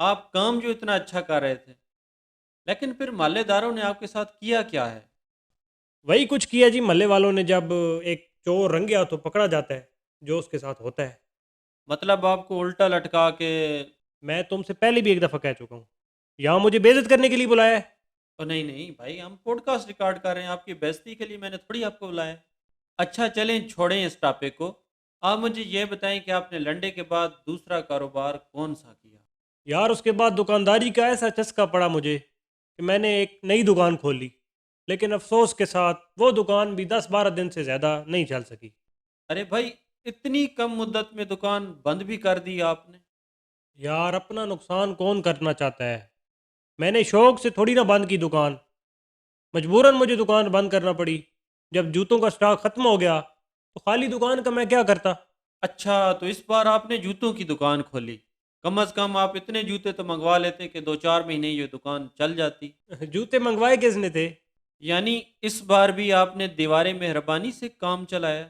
آپ کام جو اتنا اچھا کر رہے تھے، لیکن پھر محلے داروں نے آپ کے ساتھ کیا کیا ہے؟ وہی کچھ کیا جی، محلے والوں نے جب ایک چور رنگیا تو پکڑا جاتا ہے، جو اس کے ساتھ ہوتا ہے۔ مطلب آپ کو الٹا لٹکا کے؟ میں تم سے پہلے بھی ایک دفعہ کہہ چکا ہوں، یہاں مجھے بے عزت کرنے کے لیے بلایا ہے۔ نہیں نہیں بھائی، ہم پوڈ کاسٹ ریکارڈ کر رہے ہیں، آپ کی بےزتی کے لیے میں نے تھوڑی آپ کو بلایا۔ اچھا چلیں چھوڑیں اس ٹاپک کو، آپ مجھے یہ بتائیں کہ آپ نے لنڈے کے بعد دوسرا کاروبار کون سا کیا؟ یار اس کے بعد دکانداری کا ایسا چسکا پڑا مجھے کہ میں نے ایک نئی دکان کھول لی، لیکن افسوس کے ساتھ وہ دکان بھی 10-12 دن سے زیادہ نہیں چل سکی۔ ارے بھائی، اتنی کم مدت میں دکان بند بھی کر دی آپ نے؟ یار اپنا نقصان کون کرنا چاہتا ہے؟ میں نے شوق سے تھوڑی نہ بند کی دکان، مجبوراً مجھے دکان بند کرنا پڑی۔ جب جوتوں کا سٹاک ختم ہو گیا تو خالی دکان کا میں کیا کرتا؟ اچھا، تو اس بار آپ نے جوتوں کی دکان کھولی، کم از کم آپ اتنے جوتے تو منگوا لیتے کہ 2-4 مہینے یہ دکان چل جاتی۔ جوتے منگوائے کس نے تھے؟ یعنی اس بار بھی آپ نے دیوار مہربانی سے کام چلایا؟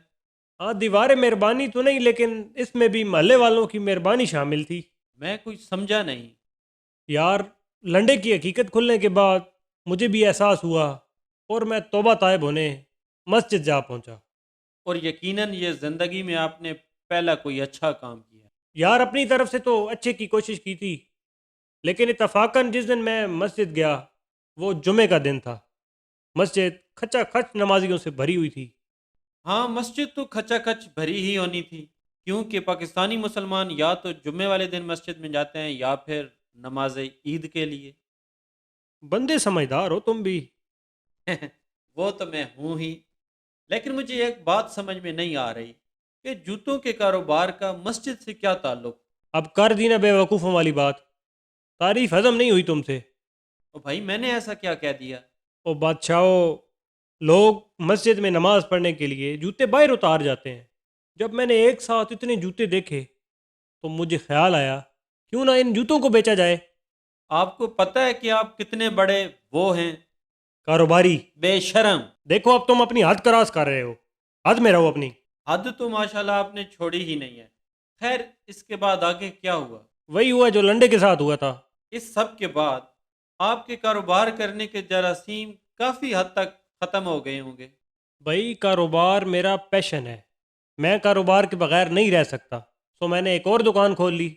ہاں دیوار مہربانی تو نہیں، لیکن اس میں بھی محلے والوں کی مہربانی شامل تھی۔ میں کچھ سمجھا نہیں۔ یار لنڈے کی حقیقت کھلنے کے بعد مجھے بھی احساس ہوا اور میں توبہ طائب ہونے مسجد جا پہنچا۔ اور یقیناً یہ زندگی میں آپ نے پہلا کوئی اچھا کام کیا۔ یار اپنی طرف سے تو اچھے کی کوشش کی تھی، لیکن اتفاقاً جس دن میں مسجد گیا وہ جمعے کا دن تھا۔ مسجد کھچا کھچ نمازیوں سے بھری ہوئی تھی۔ ہاں، مسجد تو کھچا کھچ بھری ہی ہونی تھی، کیونکہ پاکستانی مسلمان یا تو جمعے والے دن مسجد میں جاتے ہیں یا پھر نماز عید کے لیے۔ بندے سمجھدار ہو تم بھی۔ وہ تو میں ہوں ہی، لیکن مجھے ایک بات سمجھ میں نہیں آ رہی کہ جوتوں کے کاروبار کا مسجد سے کیا تعلق؟ اب کر دی نا بے وقوفوں والی بات، تعریف ہضم نہیں ہوئی تم سے۔ او بھائی، میں نے ایسا کیا کہہ دیا؟ او بادشاہو، لوگ مسجد میں نماز پڑھنے کے لیے جوتے باہر اتار جاتے ہیں۔ جب میں نے ایک ساتھ اتنے جوتے دیکھے تو مجھے خیال آیا کیوں نہ ان جوتوں کو بیچا جائے۔ آپ کو پتہ ہے کہ آپ کتنے بڑے وہ ہیں؟ کاروباری؟ بے شرم! دیکھو اب تم اپنی حد کراس کر رہے ہو، حد میں رہو اپنی۔ حد تو ماشاءاللہ آپ نے چھوڑی ہی نہیں ہے۔ خیر، اس کے بعد آگے کیا ہوا؟ وہی ہوا جو لنڈے کے ساتھ ہوا تھا۔ اس سب کے بعد آپ کے کاروبار کرنے کے جراثیم کافی حد تک ختم ہو گئے ہوں گے۔ بھائی کاروبار میرا پیشن ہے، میں کاروبار کے بغیر نہیں رہ سکتا، سو میں نے ایک اور دکان کھول لی۔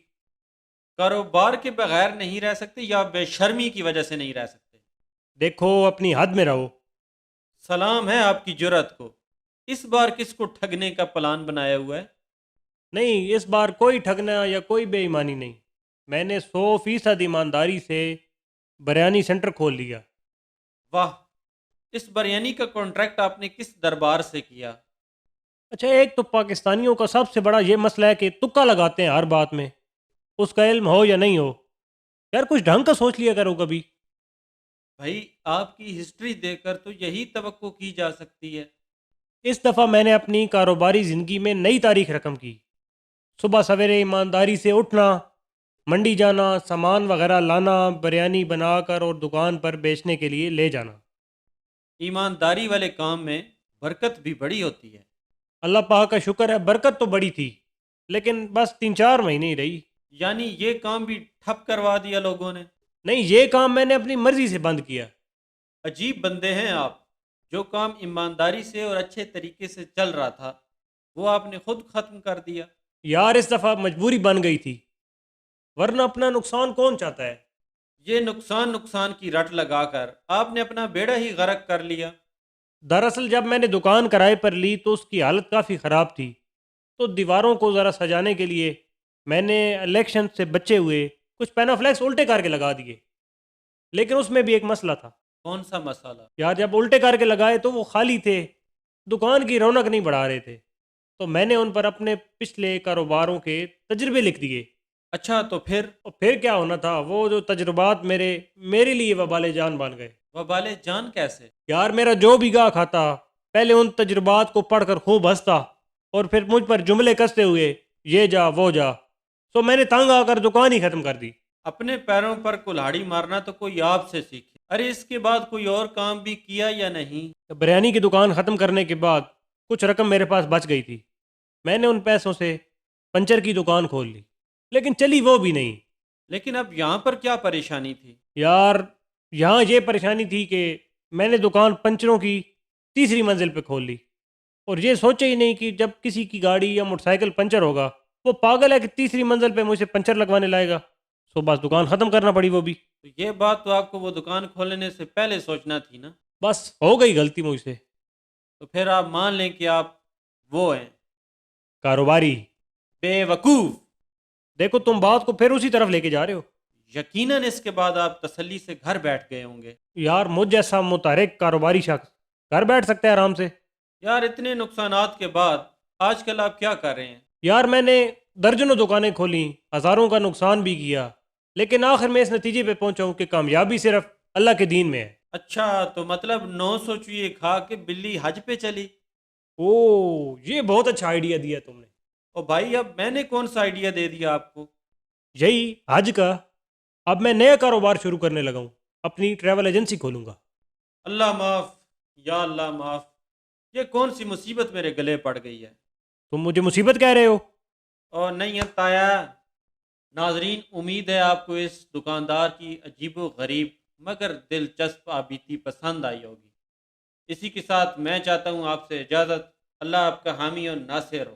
کاروبار کے بغیر نہیں رہ سکتے یا بے شرمی کی وجہ سے نہیں رہ سکتے؟ دیکھو اپنی حد میں رہو۔ سلام ہے آپ کی جرأت کو! اس بار کس کو ٹھگنے کا پلان بنایا ہوا ہے؟ نہیں، اس بار کوئی ٹھگنا یا کوئی بے ایمانی نہیں، میں نے 100% ایمانداری سے بریانی سینٹر کھول لیا۔ واہ! اس بریانی کا کانٹریکٹ آپ نے کس دربار سے کیا؟ اچھا، ایک تو پاکستانیوں کا سب سے بڑا یہ مسئلہ ہے کہ تکا لگاتے ہیں ہر بات میں، اس کا علم ہو یا نہیں ہو۔ یار کچھ ڈھنگ کا سوچ لیا کرو کبھی۔ بھائی، آپ کی ہسٹری دیکھ کر تو یہی توقع کی جا سکتی ہے۔ اس دفعہ میں نے اپنی کاروباری زندگی میں نئی تاریخ رقم کی۔ صبح سویرے ایمانداری سے اٹھنا، منڈی جانا، سامان وغیرہ لانا، بریانی بنا کر اور دکان پر بیچنے کے لیے لے جانا۔ ایمانداری والے کام میں برکت بھی بڑی ہوتی ہے۔ اللہ پاک کا شکر ہے، برکت تو بڑی تھی، لیکن بس 3-4 مہینے ہی رہی۔ یعنی یہ کام بھی ٹھپ کروا دیا لوگوں نے؟ نہیں، یہ کام میں نے اپنی مرضی سے بند کیا۔ عجیب بندے ہیں آپ! جو کام ایمانداری سے اور اچھے طریقے سے چل رہا تھا وہ آپ نے خود ختم کر دیا۔ یار اس دفعہ مجبوری بن گئی تھی، ورنہ اپنا نقصان کون چاہتا ہے؟ یہ نقصان نقصان کی رٹ لگا کر آپ نے اپنا بیڑا ہی غرق کر لیا۔ دراصل جب میں نے دکان کرائے پر لی تو اس کی حالت کافی خراب تھی، تو دیواروں کو ذرا سجانے کے لیے میں نے الیکشن سے بچے ہوئے کچھ پینافلیکس الٹے کر کے لگا دیے، لیکن اس میں بھی ایک مسئلہ تھا۔ کون سا مسئلہ؟ یار جب الٹے کر کے لگائے تو وہ خالی تھے، دکان کی رونق نہیں بڑھا رہے تھے، تو میں نے ان پر اپنے پچھلے کاروباروں کے تجربے لکھ دیے۔ اچھا، تو پھر؟ اور پھر کیا ہونا تھا، وہ جو تجربات میرے لیے وبال جان بن گئے۔ وبال جان کیسے؟ یار میرا جو بھی گاہ کھاتا پہلے ان تجربات کو پڑھ کر خوب ہنستا اور پھر مجھ پر جملے کستے ہوئے یہ جا وہ جا، تو میں نے تنگ آ کر دکان ہی ختم کر دی۔ اپنے پیروں پر کلہاڑی مارنا تو کوئی آپ سے سیکھے۔ ارے اس کے بعد کوئی اور کام بھی کیا یا نہیں؟ بریانی کی دکان ختم کرنے کے بعد کچھ رقم میرے پاس بچ گئی تھی، میں نے ان پیسوں سے پنچر کی دکان کھول لی، لیکن چلی وہ بھی نہیں۔ لیکن اب یہاں پر کیا پریشانی تھی؟ یار یہاں یہ پریشانی تھی کہ میں نے دکان پنچروں کی تیسری منزل پہ کھول لی، اور یہ سوچا ہی نہیں کہ جب کسی کی گاڑی یا موٹر سائیکل پنچر ہوگا، وہ پاگل ہے کہ تیسری منزل پہ مجھ سے پنچر لگوانے لائے گا. سو بس دکان ختم کرنا پڑی وہ بھی. تو یہ بات تو آپ کو وہ دکان کھولنے سے پہلے سوچنا تھی نا. بس ہو گئی غلطی مجھ سے. تو پھر آپ مان لیں کہ آپ وہ ہیں، کاروباری. بے وقوف. دیکھو تم بات کو پھر اسی طرف لے کے جا رہے ہو. یقیناً اس کے بعد آپ تسلی سے گھر بیٹھ گئے ہوں گے. یار مجھ جیسا متحرک کاروباری شخص گھر بیٹھ سکتا ہے آرام سے؟ یار اتنے نقصانات کے بعد آج کل آپ کیا کر رہے ہیں؟ یار میں نے درجنوں دکانیں کھولیں، ہزاروں کا نقصان بھی کیا، لیکن آخر میں اس نتیجے پہ پہنچا ہوں کہ کامیابی صرف اللہ کے دین میں ہے. اچھا، تو مطلب 900 چوہے کھا کے بلی حج پہ چلی؟ او یہ بہت اچھا آئیڈیا دیا تم نے. او بھائی، اب میں نے کون سا آئیڈیا دے دیا آپ کو؟ یہی حج کا. اب میں نیا کاروبار شروع کرنے لگا ہوں، اپنی ٹریول ایجنسی کھولوں گا. اللہ معاف، یا اللہ معاف. یہ کون سی مصیبت میرے گلے پڑ گئی ہے؟ تم مجھے مصیبت کہہ رہے ہو؟ اور نہیں ہے تایا. ناظرین، امید ہے آپ کو اس دکاندار کی عجیب و غریب مگر دلچسپ آبیتی پسند آئی ہوگی. اسی کے ساتھ میں چاہتا ہوں آپ سے اجازت. اللہ آپ کا حامی اور ناصر ہو.